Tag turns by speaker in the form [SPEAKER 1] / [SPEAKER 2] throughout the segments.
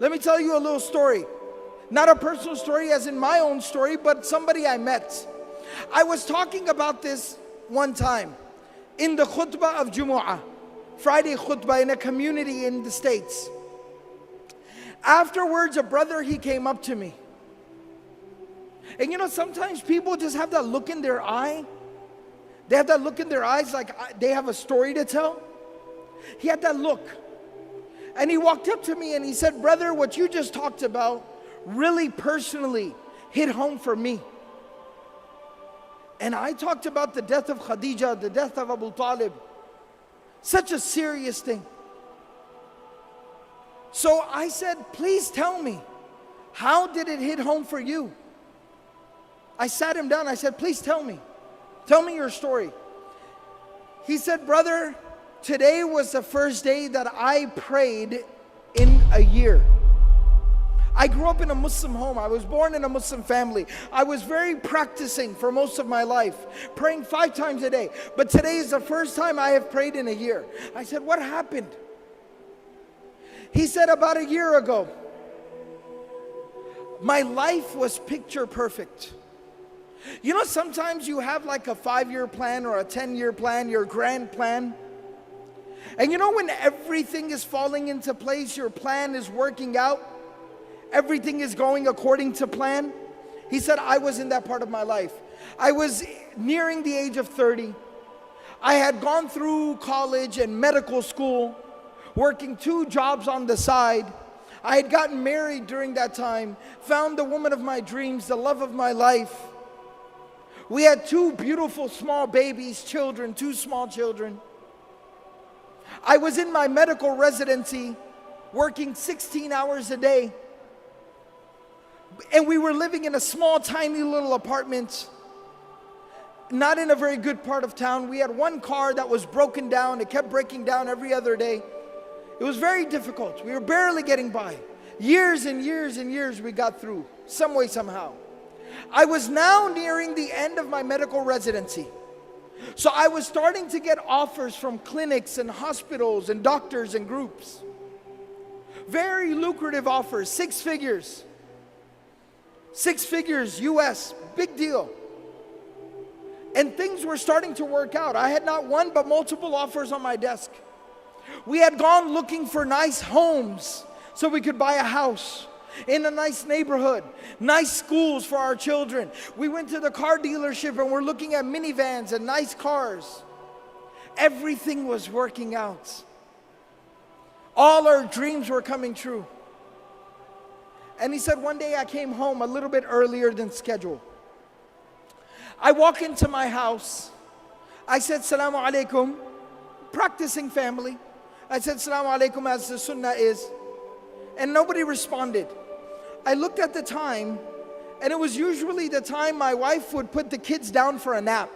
[SPEAKER 1] Let me tell you a little story. Not a personal story as in my own story, but somebody I met. I was talking about this one time in the khutbah of Jumu'ah, Friday khutbah in a community in the States. Afterwards, a brother, he came up to me. And you know, sometimes people just have that look in their eye. They have that look in their eyes like they have a story to tell. He had that look. And he walked up to me and he said, brother, what you just talked about really personally hit home for me. And I talked about the death of Khadija, the death of Abu Talib. Such a serious thing. So I said, please tell me, how did it hit home for you? I sat him down, I said, please tell me your story. He said, brother, today was the first day that I prayed in a year. I grew up in a Muslim home. I was born in a Muslim family. I was very practicing for most of my life, praying 5 times a day. But today is the first time I have prayed in a year. I said, what happened? He said, about a year ago, my life was picture perfect. You know, sometimes you have like a 5-year plan or a 10-year plan, your grand plan. And you know, when everything is falling into place, your plan is working out, everything is going according to plan. He said, I was in that part of my life. I was nearing the age of 30. I had gone through college and medical school, working 2 jobs on the side. I had gotten married during that time, found the woman of my dreams, the love of my life. We had 2 beautiful small babies, children, 2 small children. I was in my medical residency, working 16 hours a day. And we were living in a small, tiny little apartment, not in a very good part of town. We had 1 car that was broken down. It kept breaking down every other day. It was very difficult. We were barely getting by. Years and years and years we got through, some way, somehow. I was now nearing the end of my medical residency. So I was starting to get offers from clinics and hospitals and doctors and groups. Very lucrative offers, 6 figures. 6 figures US, big deal. And things were starting to work out. I had not one but multiple offers on my desk. We had gone looking for nice homes so we could buy a house in a nice neighborhood, nice schools for our children. We went to the car dealership and we're looking at minivans and nice cars. Everything was working out. All our dreams were coming true. And he said, one day I came home a little bit earlier than scheduled. I walk into my house. I said, Salamu alaikum, practicing family. I said, Salamu alaikum, as the sunnah is. And nobody responded. I looked at the time, and it was usually the time my wife would put the kids down for a nap,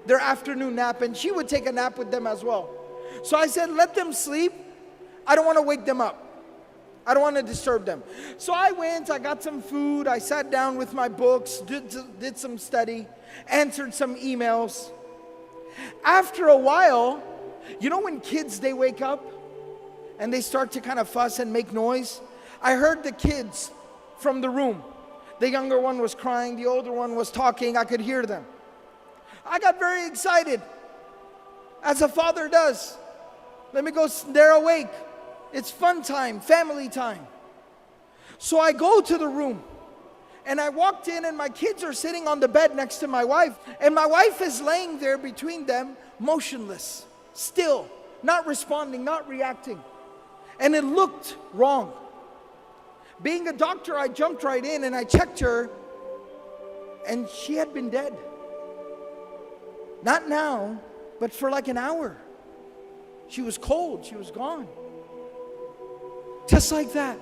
[SPEAKER 1] their afternoon nap, and she would take a nap with them as well. So I said, let them sleep. I don't want to wake them up. I don't want to disturb them. So I went, I got some food, I sat down with my books, did some study, answered some emails. After a while, you know when kids, they wake up and they start to kind of fuss and make noise? I heard the kids from the room. The younger one was crying, the older one was talking, I could hear them. I got very excited, as a father does. Let me go, they're awake. It's fun time, family time. So I go to the room and I walked in and my kids are sitting on the bed next to my wife. And my wife is laying there between them, motionless, still, not responding, not reacting. And it looked wrong. Being a doctor, I jumped right in and I checked her and she had been dead. Not now, but for like an hour. She was cold, she was gone. Just like that.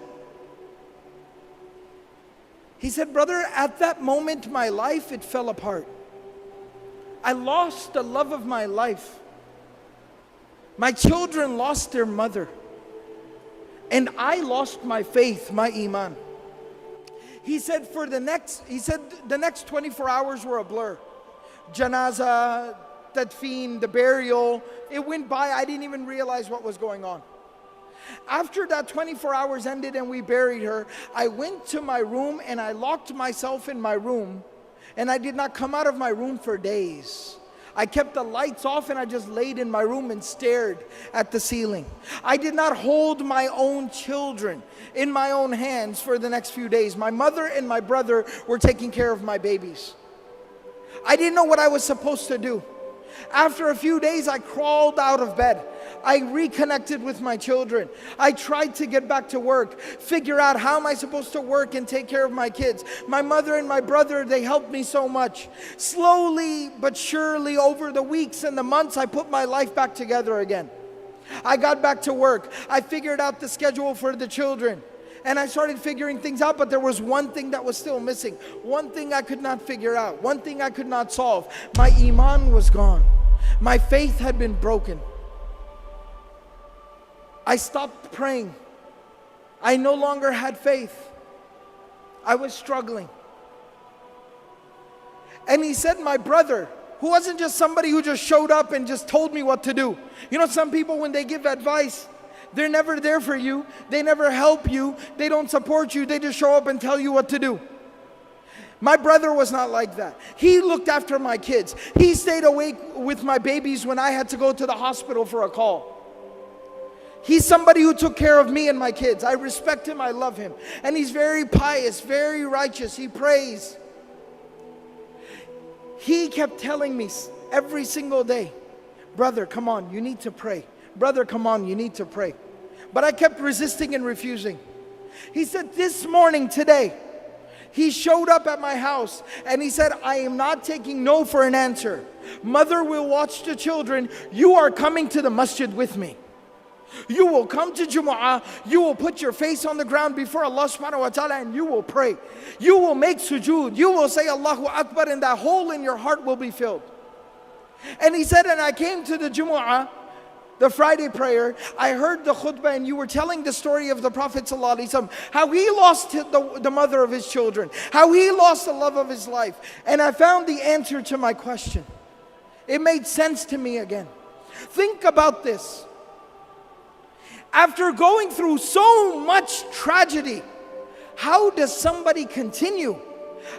[SPEAKER 1] He said, brother, at that moment, my life, it fell apart. I lost the love of my life. My children lost their mother. And I lost my faith, my iman. He said, the next 24 hours were a blur. Janaza, tadfeen, the burial, it went by. I didn't even realize what was going on. After that 24 hours ended and we buried her, I went to my room and I locked myself in my room, and I did not come out of my room for days. I kept the lights off and I just laid in my room and stared at the ceiling. I did not hold my own children in my own hands for the next few days. My mother and my brother were taking care of my babies. I didn't know what I was supposed to do. After a few days, I crawled out of bed. I reconnected with my children. I tried to get back to work, figure out how am I supposed to work and take care of my kids. My mother and my brother, they helped me so much. Slowly but surely, over the weeks and the months, I put my life back together again. I got back to work. I figured out the schedule for the children. And I started figuring things out, but there was one thing that was still missing. One thing I could not figure out. One thing I could not solve. My iman was gone. My faith had been broken. I stopped praying. I no longer had faith. I was struggling. And he said, my brother, who wasn't just somebody who just showed up and just told me what to do. You know, some people, when they give advice, they're never there for you. They never help you. They don't support you. They just show up and tell you what to do. My brother was not like that. He looked after my kids. He stayed awake with my babies when I had to go to the hospital for a call. He's somebody who took care of me and my kids. I respect him. I love him. And he's very pious, very righteous. He prays. He kept telling me every single day, brother, come on, you need to pray. Brother, come on, you need to pray. But I kept resisting and refusing. He said, this morning, today, he showed up at my house and he said, I am not taking no for an answer. Mother will watch the children. You are coming to the masjid with me. You will come to Jumu'ah. You will put your face on the ground before Allah subhanahu wa ta'ala and you will pray. You will make sujood. You will say Allahu Akbar, and that hole in your heart will be filled. And he said, and I came to the Jumu'ah, the Friday prayer, I heard the khutbah and you were telling the story of the Prophet ﷺ, how he lost the mother of his children, how he lost the love of his life. And I found the answer to my question. It made sense to me again. Think about this. After going through so much tragedy, how does somebody continue?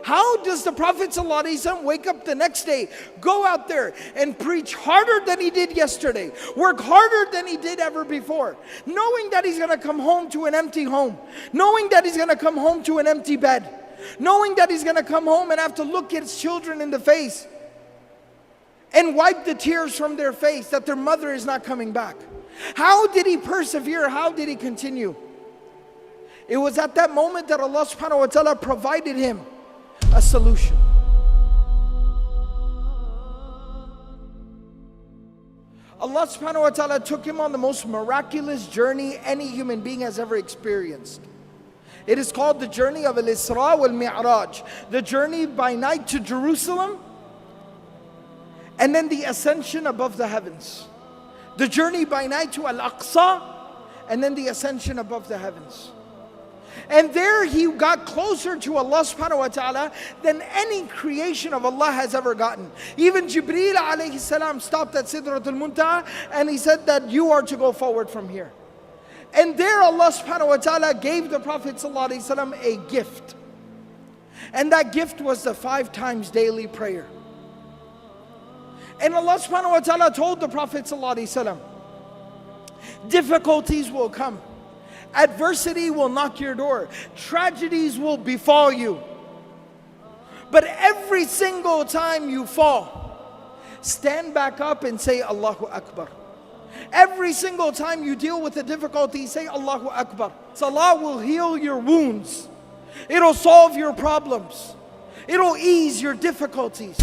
[SPEAKER 1] How does the Prophet ﷺ wake up the next day, go out there and preach harder than he did yesterday, work harder than he did ever before, knowing that he's going to come home to an empty home, knowing that he's going to come home to an empty bed, knowing that he's going to come home and have to look at his children in the face and wipe the tears from their face that their mother is not coming back? How did he persevere? How did he continue? It was at that moment that Allah subhanahu wa ta'ala provided him a solution. Allah subhanahu wa ta'ala took him on the most miraculous journey any human being has ever experienced. It is called the journey of Al-Isra wal-Mi'raj, the journey by night to Jerusalem, and then the ascension above the heavens. The journey by night to Al-Aqsa, and then the ascension above the heavens. And there he got closer to Allah subhanahu wa ta'ala than any creation of Allah has ever gotten. Even Jibreel alayhi salam stopped at Sidratul Muntaha and he said that you are to go forward from here. And there Allah subhanahu wa ta'ala gave the Prophet sallallahu alayhi wasallam a gift. And that gift was the 5 times daily prayer. And Allah subhanahu wa ta'ala told the Prophet sallallahu alayhi wasallam, difficulties will come. Adversity will knock your door. Tragedies will befall you. But every single time you fall, stand back up and say Allahu Akbar. Every single time you deal with a difficulty, say Allahu Akbar. Salah will heal your wounds. It'll solve your problems. It'll ease your difficulties.